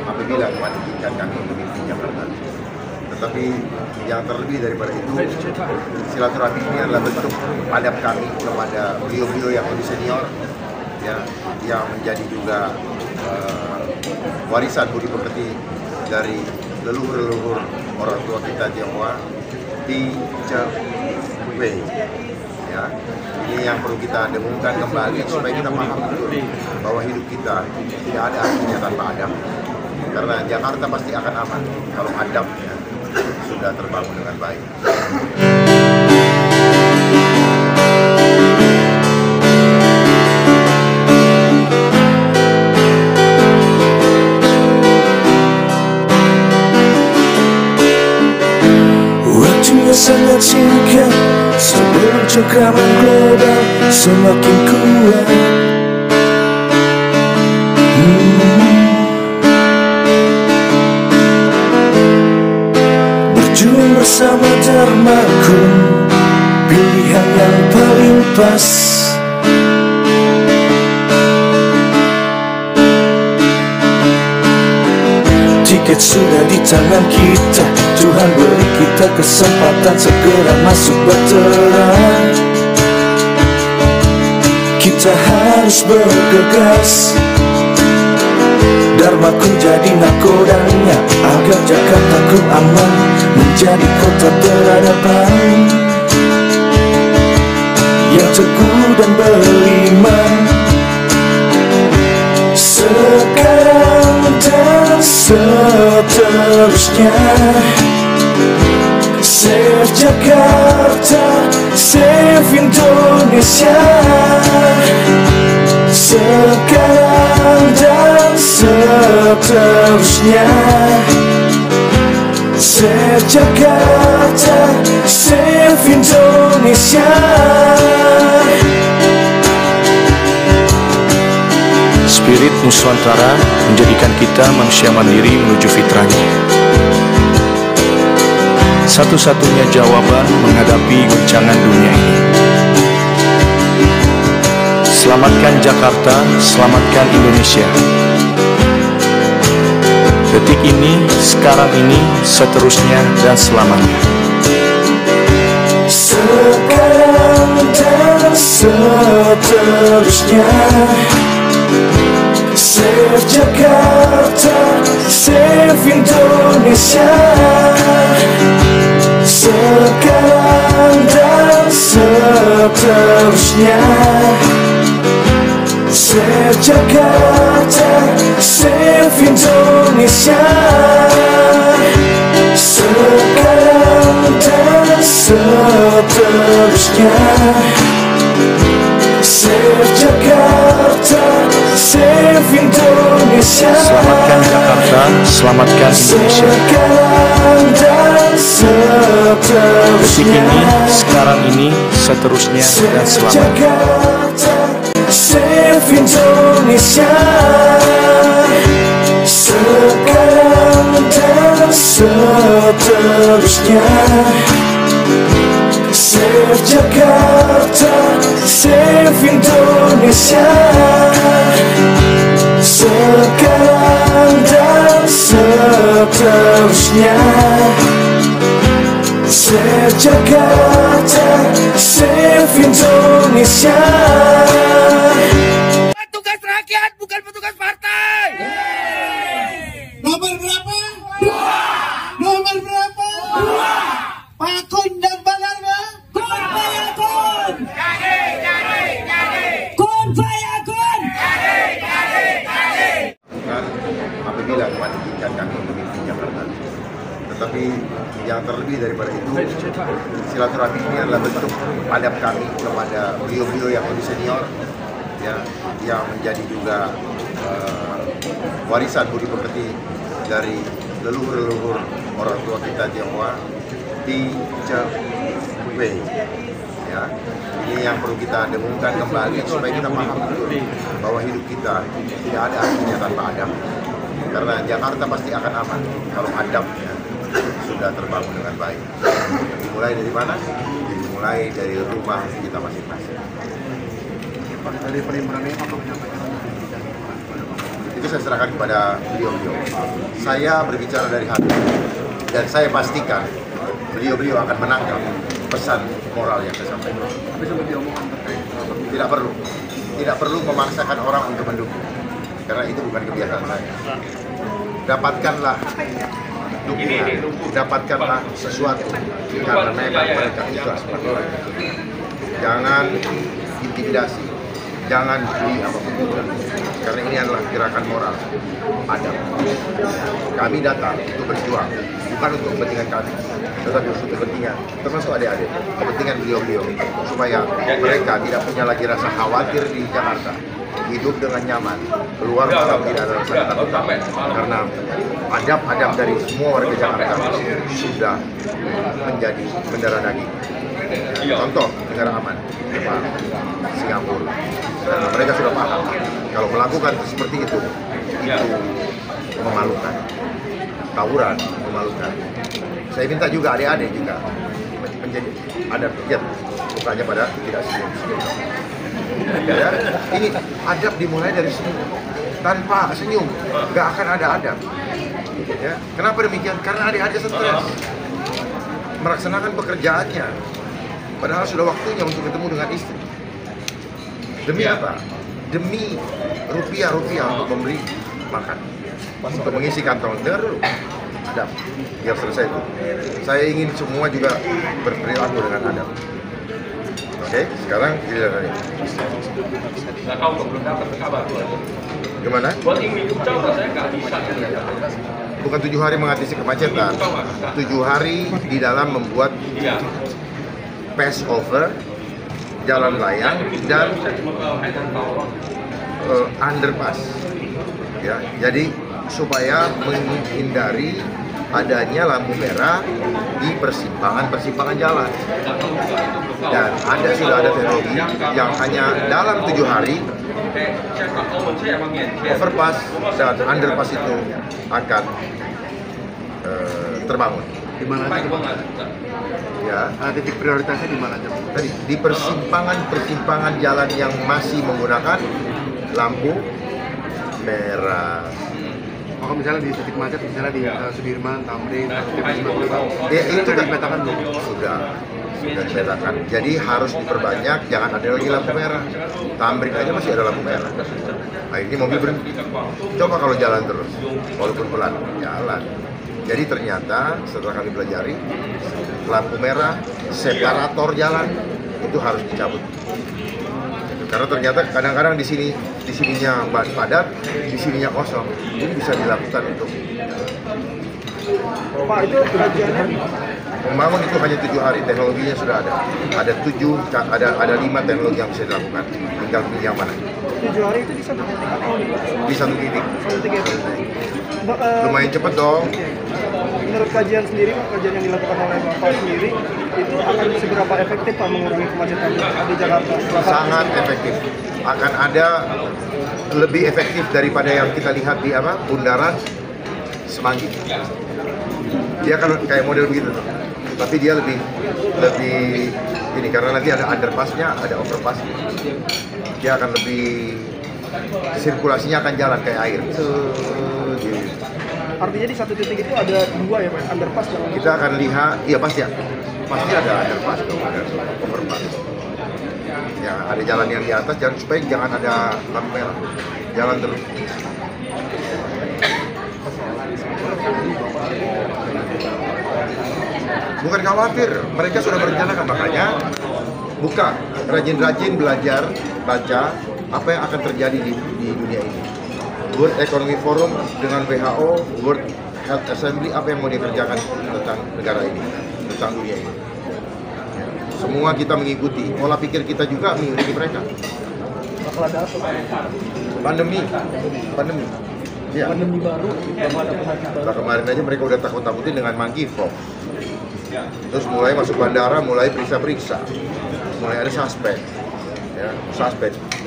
apabila mengizinkan kami memimpin Jakarta. Tetapi yang terlebih daripada itu, silaturahmi ini adalah bentuk adab kami kepada beliau-beliau yang lebih senior, ya, yang menjadi juga warisan budi pekerti dari leluhur-leluhur orang tua kita Tionghoa di Cewei. Ya, ini yang perlu kita dengungkan kembali supaya kita paham betul bahwa hidup kita tidak ada artinya tanpa adab. Karena Jakarta pasti akan aman kalau adabnya sudah terbangun dengan baik. Waktunya sangat singkat sebelum cengkraman global semakin kuat. Berjuang bersama Dharmaku, pilihan yang paling pas. Tiket sudah di tangan kita, Tuhan beri kita kesempatan segera masuk berterang. Kita harus bergegas, Dharmaku jadi nakodanya, agar Jakartaku aman, menjadi kota peradaban yang teguh dan beriman. Sekarang dan seterusnya, Save Jakarta, Save Indonesia. Sekarang dan seterusnya, Save Jakarta, Save Indonesia. Spirit Nusantara menjadikan kita manusia mandiri menuju fitrahnya. Satu-satunya jawaban menghadapi guncangan dunia ini. Selamatkan Jakarta, selamatkan Indonesia. Detik ini, sekarang ini, seterusnya dan selamanya. Sekarang dan seterusnya, Save Jakarta, Save Indonesia. Sekarang dan seterusnya, Save Jakarta, Save Indonesia. Sekarang dan seterusnya, Save Jakarta, Save Indonesia. Selamatkan Jakarta, selamatkan Indonesia. Sekarang dan seterusnya, Detik ini, sekarang ini, seterusnya dan selamanya. Jakarta, Save Indonesia. Sekarang dan seterusnya, Save Jakarta, Save Indonesia. Sekarang dan seterusnya, Save Jakarta, Save Indonesia. Petugas rakyat bukan petugas partai. Nomor berapa? 2. Nomor berapa? 2. Pak Kun dan Bang Arma? Kun Fayakun. Jadi. Kun Fayakun. Jadi. Apabila mengizinkan kami memimpin Jakarta. Tetapi yang terlebih daripada itu, silaturahmi ini adalah bentuk adab kami kepada beliau-beliau yang lebih senior, ya, yang menjadi juga warisan budi pekerti dari leluhur-leluhur orang tua kita Tionghoa di Cewei. Ya, ini yang perlu kita dengungkan kembali supaya kita paham betul bahwa hidup kita tidak ada artinya tanpa adab. Karena Jakarta pasti akan aman kalau adabnya sudah terbangun dengan baik. Dimulai dari mana? Dimulai dari rumah kita masing-masing. Dari perimbangan apa menyampaikan? Itu itu saya serahkan kepada beliau-beliau. Saya berbicara dari hati dan saya pastikan beliau-beliau akan menangkap pesan moral yang saya sampaikan. Tapi sempat diomongkan terkait Tidak perlu memaksakan orang untuk mendukung, karena itu bukan kebiasaan saya. Dapatkanlah dukungan, dapatkanlah sesuatu karena memang mereka ikhlas melakukan. Jangan intimidasi, jangan beli apapun, karena ini adalah gerakan moral adab. Kami datang untuk berjuang, bukan untuk kepentingan kami, tetapi untuk kepentingan, termasuk adik-adik, kepentingan beliau-beliau, supaya mereka tidak punya lagi rasa khawatir di Jakarta, hidup dengan nyaman, keluar malam tidak ada rasa ketakutan, karena adab-adab dari semua warga Jakarta sudah menjadi mendarah daging. Contoh negara aman, Jepang, Singapura, karena mereka sudah paham kalau melakukan seperti itu memalukan, tawuran memalukan. Saya minta juga adik-adik juga menjadi adab kerja, bukannya pada tidak senyum. Ya, ini adab dimulai dari senyum. Tanpa senyum nggak akan ada adab. Ya, kenapa demikian? Karena adik-adik stres melaksanakan pekerjaannya, padahal sudah waktunya untuk ketemu dengan istri. Demi apa? Demi rupiah-rupiah untuk memberi makan, untuk mengisi kantong. Dengar dulu, adab. Biar selesai itu. Saya ingin semua juga berperilaku dengan adab. Oke, sekarang giliran tadi. Nggak tahu kok, belum dapat kabar. Gimana? Buat ini coba saya nggak bisa. Bukan 7 hari mengatasi kemacetan, 7 hari di dalam membuat pass over, jalan layang, dan underpass. Ya, jadi supaya menghindari adanya lampu merah di persimpangan jalan. Dan sudah ada teknologi yang hanya dalam 7 hari overpass dan underpass itu akan terbangun. Di mana aja? Ya, Titik prioritasnya di mana aja? tadi di persimpangan jalan yang masih menggunakan lampu merah. Oh, misalnya di titik macet, misalnya di Sudirman, Tamrin, Ya, itu sudah dipetakan belum? Sudah dipetakan. Jadi harus diperbanyak, jangan ada lagi lampu merah. Tamrin aja masih ada lampu merah. Nah, ini mobil berhenti. Coba kalau jalan terus, walaupun pelan, jalan. Jadi ternyata setelah kami pelajari, lampu merah, separator jalan itu harus dicabut. Karena ternyata kadang-kadang di sininya padat, di sininya kosong. Ini bisa dilakukan untuk Pak, itu kajiannya membangun itu hanya 7 hari, teknologinya sudah ada. Ada 5 teknologi yang bisa dilakukan. Tinggal pilih yang mana. 7 hari itu di satu titik atau Di satu titik. Lumayan Lumayan cepet dong. Menurut kajian sendiri, kajian yang dilakukan oleh Bapak sendiri, itu akan seberapa efektif Pak mengurangi kemacetan di Jakarta? Sangat efektif. Akan ada lebih efektif daripada yang kita lihat di Bundaran Semanggi. Dia kalau kayak model begitu tuh. Tapi dia lebih ini karena nanti ada underpassnya, ada overpassnya. Dia akan lebih sirkulasinya akan jalan kayak air. Gitu. Artinya di satu titik itu ada 2 ya Pak, underpass dan Kita akan lihat, iya pasti ada underpass dong, ada overpass. Ya, ada jalan yang di atas, supaya jangan ada lampu merah, jalan terus. Bukan khawatir, mereka sudah berencanakan, makanya buka, rajin-rajin belajar, baca apa yang akan terjadi di dunia ini. World Economic Forum dengan WHO, World Health Assembly, apa yang mau dikerjakan tentang negara ini, tentang dunia ini. Semua kita mengikuti, pola pikir kita juga mengikuti mereka. Pandemi. Ya. pandemi baru, Nah, kemarin aja mereka udah takut-takutin dengan monkeypox. Terus mulai masuk bandara, mulai periksa-periksa, mulai ada suspek,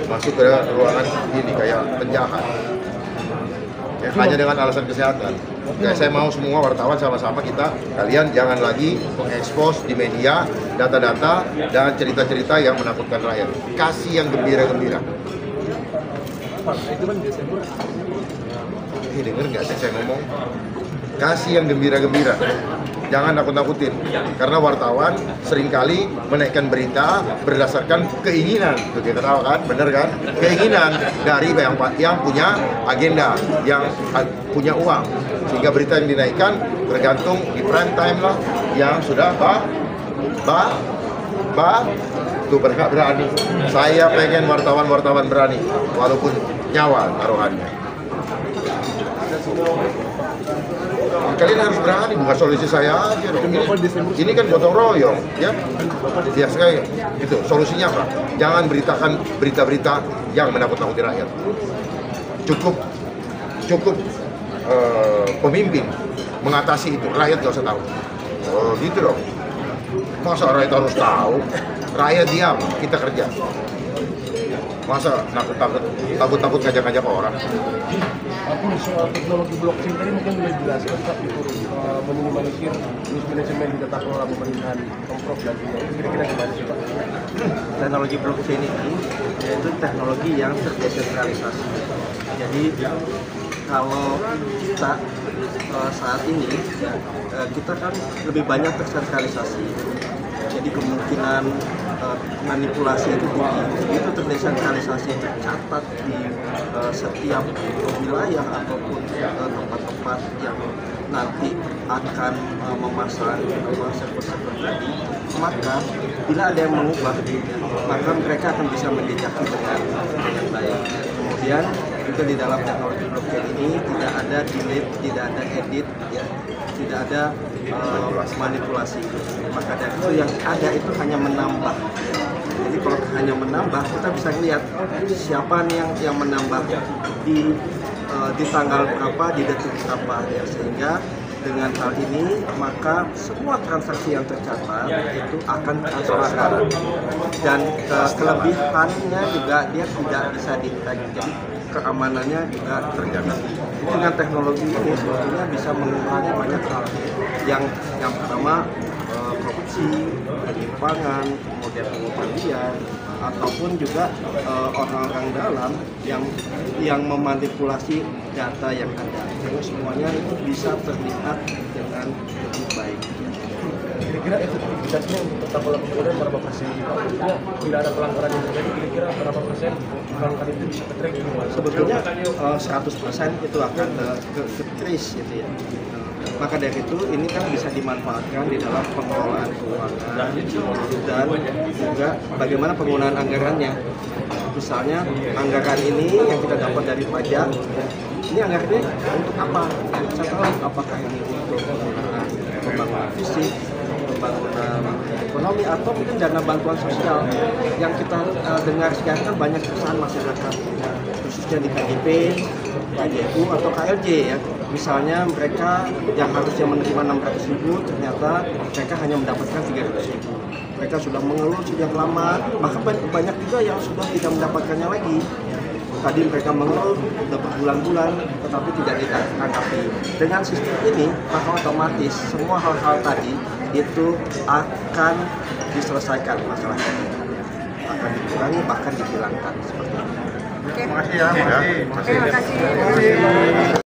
masuk ke ruangan ini kayak penjahat. Ya, hanya dengan alasan kesehatan. Kayak saya mau semua wartawan sama-sama kalian jangan lagi mengekspos di media data-data dan cerita-cerita yang menakutkan rakyat. Kasih yang gembira-gembira. itu kan Desember denger nggak sih saya ngomong? Kasih yang gembira-gembira, jangan nakut-nakutin. Karena wartawan seringkali menaikkan berita berdasarkan keinginan, tuh kita tahu kan, bener kan? Keinginan dari yang punya agenda, yang punya uang. Sehingga berita yang dinaikkan tergantung di prime time lah, yang sudah tuh berani. Saya pengen wartawan berani, walaupun nyawa taruhannya. Kalian harus berani, bukan solusi saya aja. Ini kan gotong royong, ya. Ya sekali, gitu. Solusinya apa? Jangan beritakan berita-berita yang menakut-nakuti rakyat. Cukup pemimpin mengatasi itu. Rakyat gak usah tahu. Oh, gitu dong. Masa rakyat harus tahu? Rakyat diam, kita kerja. Masa takut ngajak-ngajak orang? Tapi soal teknologi blockchain tadi mungkin boleh dijelaskan Pak, itu meminimalisir mismanajemen di tata kelola pemerintahan Pemprov dan kira-kira gimana sih Pak? Teknologi blockchain ini yaitu teknologi yang terdesentralisasi. Jadi kalau kita saat ini kita kan lebih banyak tersentralisasi. Jadi kemungkinan manipulasi itu tinggi. Itu terdesentralisasi tercatat di setiap wilayah ataupun tempat-tempat yang nanti akan memasang server-server tadi. Maka bila ada yang mengubah, maka mereka akan bisa menjejaki dengan baik. Kemudian juga di dalam teknologi blockchain ini tidak ada delete, tidak ada edit, ya, tidak ada manipulasi. Maka dari itu yang ada itu hanya menambah. Jadi kalau hanya menambah, kita bisa lihat siapa nih yang menambah di tanggal berapa, di detik berapa, ya, sehingga dengan hal ini maka semua transaksi yang tercatat itu akan transparan dan kelebihannya juga dia tidak bisa di-tag, jadi keamanannya juga terjaga. Dengan teknologi ini sebetulnya bisa mengurangi banyak hal. Yang pertama korupsi, penyimpangan, kemudian pungutan liar, ataupun juga orang-orang dalam yang memanipulasi data yang ada. Jadi semuanya itu bisa terlihat dengan lebih baik. Kira-kira efektivitasnya untuk tata kelola pemerintahan berapa persen? Maksudnya bila ada pelanggaran yang terjadi, kira-kira berapa persen pelanggaran itu bisa ke-tracking? Sebetulnya 100% itu akan ke-trace gitu ya. Maka dari itu ini kan bisa dimanfaatkan di dalam pengelolaan keuangan dan juga bagaimana penggunaan anggarannya. Misalnya anggaran ini yang kita dapat dari pajak, ini anggarannya untuk apa? Kita tahu apakah ini untuk penggunaan pembangunan fisik, pembangunan ekonomi, atau mungkin dana bantuan sosial. Yang kita dengar sekarang kan banyak keresahan masyarakat, khususnya di KJP, KJU atau KLJ ya. Misalnya mereka yang harusnya menerima 600.000 ternyata mereka hanya mendapatkan 300.000. Mereka sudah mengeluh sejak lama, bahkan banyak juga yang sudah tidak mendapatkannya lagi. Tadi mereka mengeluh sudah berbulan-bulan tetapi tidak ditanggapi. Dengan sistem ini maka otomatis semua hal-hal tadi itu akan diselesaikan masalahnya, akan dikurangi bahkan dihilangkan seperti itu. Terima kasih ya. Terima kasih.